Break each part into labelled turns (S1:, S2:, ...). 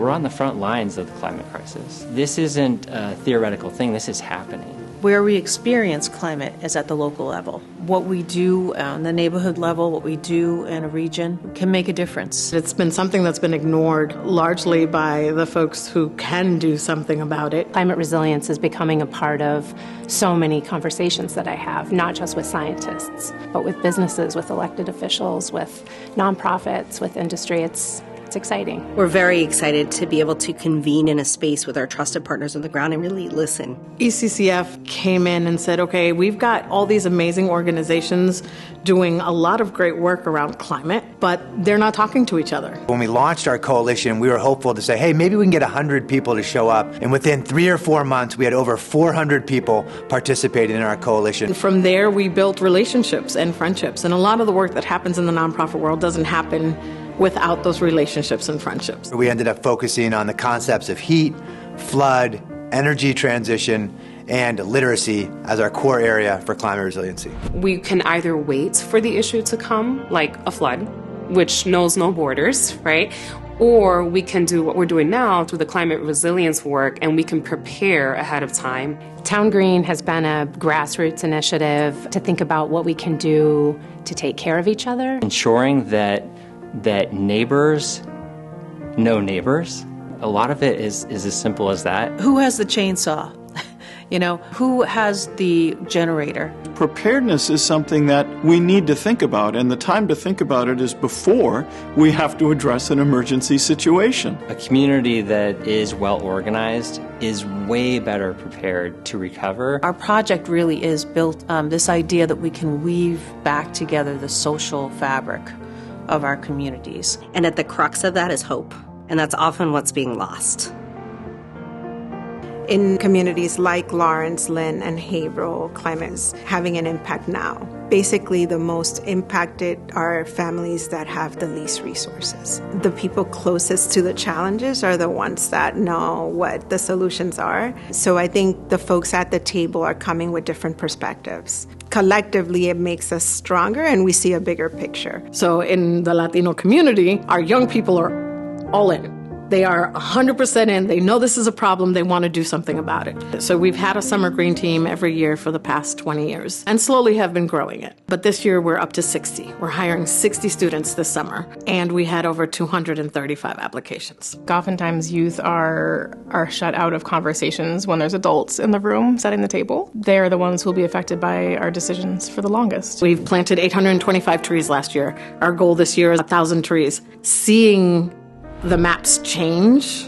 S1: We're on the front lines of the climate crisis. This isn't a theoretical thing, this is happening.
S2: Where we experience climate is at the local level. What we do on the neighborhood level, what we do in a region can make a difference.
S3: It's been something that's been ignored largely by the folks who can do something about it.
S4: Climate resilience is becoming a part of so many conversations that I have, not just with scientists, but with businesses, with elected officials, with nonprofits, with industry. It's exciting.
S5: We're very excited to be able to convene in a space with our trusted partners on the ground and really listen.
S3: ECCF came in and said, okay, we've got all these amazing organizations doing a lot of great work around climate, but they're not talking to each other.
S6: When we launched our coalition, we were hopeful to say, hey, maybe we can get 100 people to show up. And within 3 or 4 months, we had over 400 people participating in our coalition.
S3: From there, we built relationships and friendships. And a lot of the work that happens in the nonprofit world doesn't happen without those relationships and friendships.
S6: We ended up focusing on the concepts of heat, flood, energy transition, and literacy as our core area for climate resiliency.
S7: We can either wait for the issue to come, like a flood, which knows no borders, right? Or we can do what we're doing now through the climate resilience work, and we can prepare ahead of time.
S4: Town Green has been a grassroots initiative to think about what we can do to take care of each other.
S1: Ensuring that neighbors know neighbors. A lot of it is as simple as that.
S2: Who has the chainsaw? Who has the generator?
S8: Preparedness is something that we need to think about, and the time to think about it is before we have to address an emergency situation.
S1: A community that is well organized is way better prepared to recover.
S2: Our project really is built on this idea that we can weave back together the social fabric of our communities.
S5: And at the crux of that is hope, and that's often what's being lost.
S9: In communities like Lawrence, Lynn, and Haverhill, climate is having an impact now. Basically, the most impacted are families that have the least resources. The people closest to the challenges are the ones that know what the solutions are. So I think the folks at the table are coming with different perspectives. Collectively, it makes us stronger and we see a bigger picture.
S3: So in the Latino community, our young people are all in. They are 100% in. They know this is a problem. They want to do something about it. So we've had a summer green team every year for the past 20 years and slowly have been growing it. But this year we're up to 60. We're hiring 60 students this summer, and we had over 235 applications.
S10: Oftentimes youth are shut out of conversations when there's adults in the room setting the table. They're the ones who will be affected by our decisions for the longest.
S3: We've planted 825 trees last year. Our goal this year is 1,000 trees. Seeing the maps change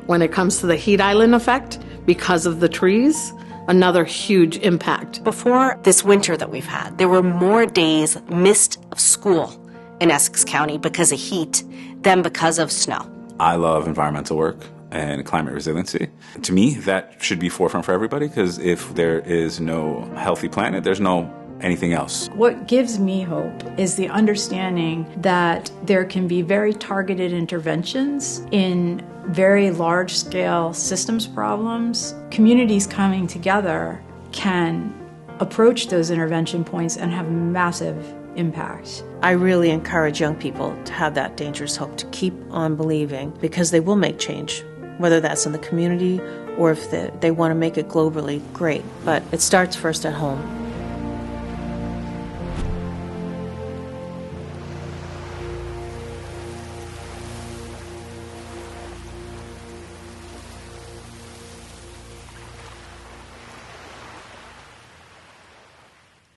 S3: when it comes to the heat island effect because of the trees, another huge impact.
S5: Before this winter that we've had, there were more days missed of school in Essex County because of heat than because of snow.
S11: I love environmental work and climate resiliency. To me, that should be forefront for everybody, because if there is no healthy planet, there's no anything else.
S12: What gives me hope is the understanding that there can be very targeted interventions in very large-scale systems problems. Communities coming together can approach those intervention points and have massive impact.
S2: I really encourage young people to have that dangerous hope, to keep on believing, because they will make change, whether that's in the community or if they want to make it globally, great. But it starts first at home.